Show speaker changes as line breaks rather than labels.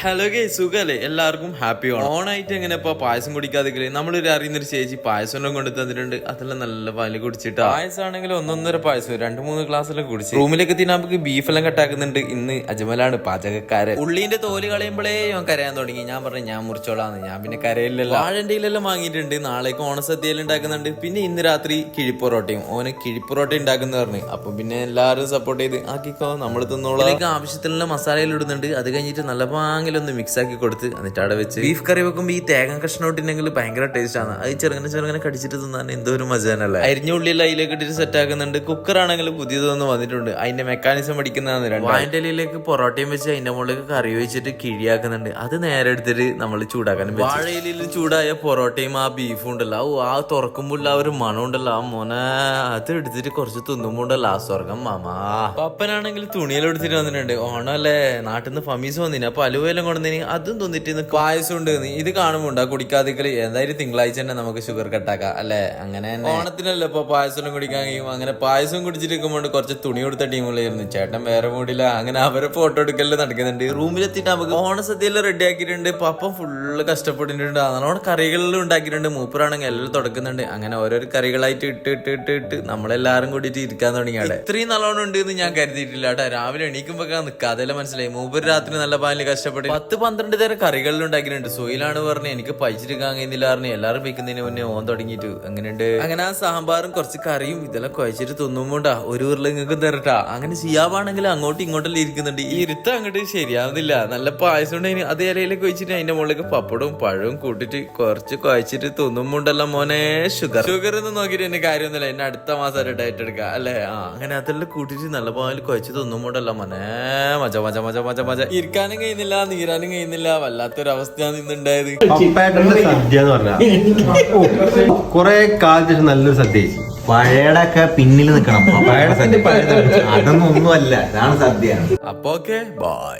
Hello guys, സുഖല്ലേ? എല്ലാവർക്കും happy ഓണായിട്ട് എങ്ങനെ ഇപ്പൊ പായസം കുടിക്കാതെ നമ്മളൊരു അറിയുന്നൊരു ചേച്ചി പായസം കൊണ്ട് തന്നിട്ടുണ്ട്. അതെല്ലാം നല്ല പാല് കുടിച്ചിട്ട് പായസം ആണെങ്കിൽ 1.5 പായസം 2-3 ഗ്ലാസ്സെല്ലാം കുടിച്ചു. റൂമിലേക്ക് നമുക്ക് ബീഫെല്ലാം കട്ടാക്കുന്നുണ്ട്. ഇന്ന് അജ്മലാണ് പാചകക്കാരൻ. ഉള്ളിന്റെ തോല് കളയുമ്പോഴേ ഞാൻ കരയാൻ തുടങ്ങി. ഞാൻ പറഞ്ഞു ഞാൻ മുറിച്ചോളാന്ന്. ഞാൻ പിന്നെ കരയില്ലല്ലോ. വാഴണ്ടിയിലെല്ലാം വാങ്ങിയിട്ടുണ്ട്. നാളേക്ക് ഓണസദ്യയെല്ലാം ഉണ്ടാക്കുന്നുണ്ട്. പിന്നെ ഇന്ന് രാത്രി കിഴിപ്പൊറോട്ടയും. ഓന് കിഴിപ്പൊറോട്ട ഉണ്ടാക്കുന്ന പറഞ്ഞു. അപ്പൊ പിന്നെ എല്ലാവരും സപ്പോർട്ട് ചെയ്ത് ആക്കിക്കോ, നമ്മൾ തിന്നോളാം. ആവശ്യത്തിലുള്ള മസാലയിൽ ഇടുന്നുണ്ട്. അത് കഴിഞ്ഞിട്ട് നല്ല പാങ്ങിലൊന്ന് മിക്സ് ആക്കി കൊടുത്ത് എന്നിട്ട് അവിടെ വെച്ച് ബീഫ് കറി വെക്കുമ്പോൾ ഈ തേങ്ങ കഷ്ണം ഇട്ടിട്ടുണ്ടെങ്കിൽ ഭയങ്കര ടേസ്റ്റ് ആണ്. അത് ചെറുങ്ങനെ കടിച്ചിട്ട് തിന്നാൻ എന്തോ ഒരു മജാനല്ലേ. അരിഞ്ഞ ഉള്ളിയെല്ലാം അതിലേക്ക് ഇട്ടിട്ട് സെറ്റ് ആക്കുന്നുണ്ട്. കുക്കർ ആണെങ്കിലും പുതിയതൊന്ന് വന്നിട്ടുണ്ട്. അതിന്റെ മെക്കാനിസം പഠിക്കുന്നതാണ്. വാഴന്റെ ഇലയിലേക്ക് പൊറോട്ടയും വെച്ച് അതിന്റെ മുകളിലേക്ക് കറി വെച്ചിട്ട് കിഴിയാക്കുന്നുണ്ട്. അത് നേരെ എടുത്തിട്ട് നമ്മൾ ചൂടാക്കാനും വാഴയിലിൽ ചൂടായ പൊറോട്ടയും ആ ബീഫും ഉണ്ടല്ലോ, ആ തുറക്കുമ്പോൾ ആ ഒരു മണം ഉണ്ടല്ലോ, ആ മോനെ അത് എടുത്തിട്ട് കുറച്ച് തിന്നുമ്പോൾ ഉണ്ടല്ലോ ആ സ്വർഗം മാമാ. പപ്പനാണെങ്കിൽ തുണിയെല്ലാം എടുത്തിട്ട് വന്നിട്ടുണ്ട്. ഓണല്ലേ, നാട്ടിൽ നിന്ന് ഫമീസ് വന്നിന്. അപ്പൊ അലുവയെല്ലാം കൊണ്ടുവന്നിന്. അതും തിന്നിട്ട് പായസം ഉണ്ട്. ഇത് കാണുമ്പോ ഉണ്ടാ കുടിക്കാതിക്കല്. എന്തായാലും തിങ്കളാഴ്ച തന്നെ നമുക്ക് ഷുഗർ കട്ടാക്കാം അല്ലെ. അങ്ങനെ ഓണത്തിനല്ലേ ഇപ്പൊ പായസം കുടിക്കാൻ കഴിയും. അങ്ങനെ പായസം കുടിച്ചിരിക്കുമ്പോൾ കുറച്ച് തുണി കൊടുത്ത ടീമുകളായിരുന്നു. ചേട്ടൻ വേറെ മൂടില്ല. അങ്ങനെ അവരെ ഫോട്ടോ എടുക്കലെല്ലാം നടക്കുന്നുണ്ട്. റൂമിലെത്തിയിട്ട് നമുക്ക് ഓണസദ്യയെല്ലാം റെഡി ആക്കിയിട്ടുണ്ട്. പപ്പം ഫുള്ള് കഷ്ടപ്പെട്ടിട്ടുണ്ട്. നല്ലോണം കറികളെല്ലാം ഉണ്ടാക്കിയിട്ടുണ്ട്. മൂപ്പറാണെങ്കിൽ എല്ലാം തുടക്കുന്നുണ്ട്. അങ്ങനെ ഓരോരോ കറികളായിട്ട് ഇട്ട് നമ്മളെല്ലാരും കൂടിയിട്ട് ഇരിക്കാൻ തുടങ്ങി. അവിടെ ഇത്രയും നല്ലോണം ഉണ്ട് എന്ന് ഞാൻ കരുതിയിട്ടില്ല കേട്ടോ. രാവിലെ എണീക്കുമ്പോ നിൽക്കുക, അതെല്ലാം മനസ്സിലായി. മൂപ്പര് രാത്രി നല്ല പാലിന് കഷ്ടപ്പെട്ട് 10-12 തരം കറികളിൽ ഉണ്ടാക്കിയിട്ടുണ്ട്. സോയിലാണ് പറഞ്ഞ് എനിക്ക് പഴിച്ചിരിക്കാൻ കഴിയുന്നില്ല പറഞ്ഞു. എല്ലാവരും വെക്കുന്നതിന് മുന്നേ ഓൻ തുടങ്ങിയിട്ട് എങ്ങനെയുണ്ട്. അങ്ങനെ ആ സാമ്പാറും കുറച്ച് കറിയും ഇതെല്ലാം കുഴച്ചിട്ട് തിന്നുമ്പോണ്ടാ ഒരു ഉരുള നിങ്ങൾക്ക് തരട്ടാ. അങ്ങനെ ചെയ്യാവാണെങ്കിൽ അങ്ങോട്ടും ഇങ്ങോട്ടെല്ലാം ഇരിക്കുന്നുണ്ട്. ഈ ഇരുത്തം അങ്ങോട്ട് ശരിയാവുന്നില്ല. നല്ല പായസം ഉണ്ടെങ്കിൽ അത് ഇലയിലേക്ക് വെച്ചിട്ട് അതിന്റെ മുകളിലേക്ക് പപ്പടവും പഴവും കൂട്ടിട്ട് കുറച്ച് കുഴച്ചിട്ട് തിന്നുമ്പോണ്ടല്ലോ മോനെ ഷുഗർ എന്ന് നോക്കിയിട്ട് എന്നെ കാര്യമൊന്നുമില്ല. എന്നെ അടുത്ത മാസം ഡയറ്റ് എടുക്കാം അല്ലെ. അങ്ങനെ അതെല്ലാം കൂട്ടിട്ട് നല്ല പാല് കുഴച്ച് തിന്നുമ്പോണ്ടല്ലോ മോനെ മജ മജ മജ മജ മജ. ഇരിക്കാനും കഴിയുന്നില്ല, നീരാനും കഴിയുന്നില്ല. വല്ലാത്തൊരവസ്ഥയാണ് ഇന്നുണ്ടായത്.
സദ്യ എന്ന് പറഞ്ഞാൽ കുറെ കാലത്തിന് നല്ലൊരു സദ്യ.
പഴയടൊക്കെ പിന്നിൽ നിൽക്കണം. അതൊന്നും ഒന്നുമല്ല, ഇതാണ് സദ്യ.
അപ്പൊ ഓക്കെ ബൈ.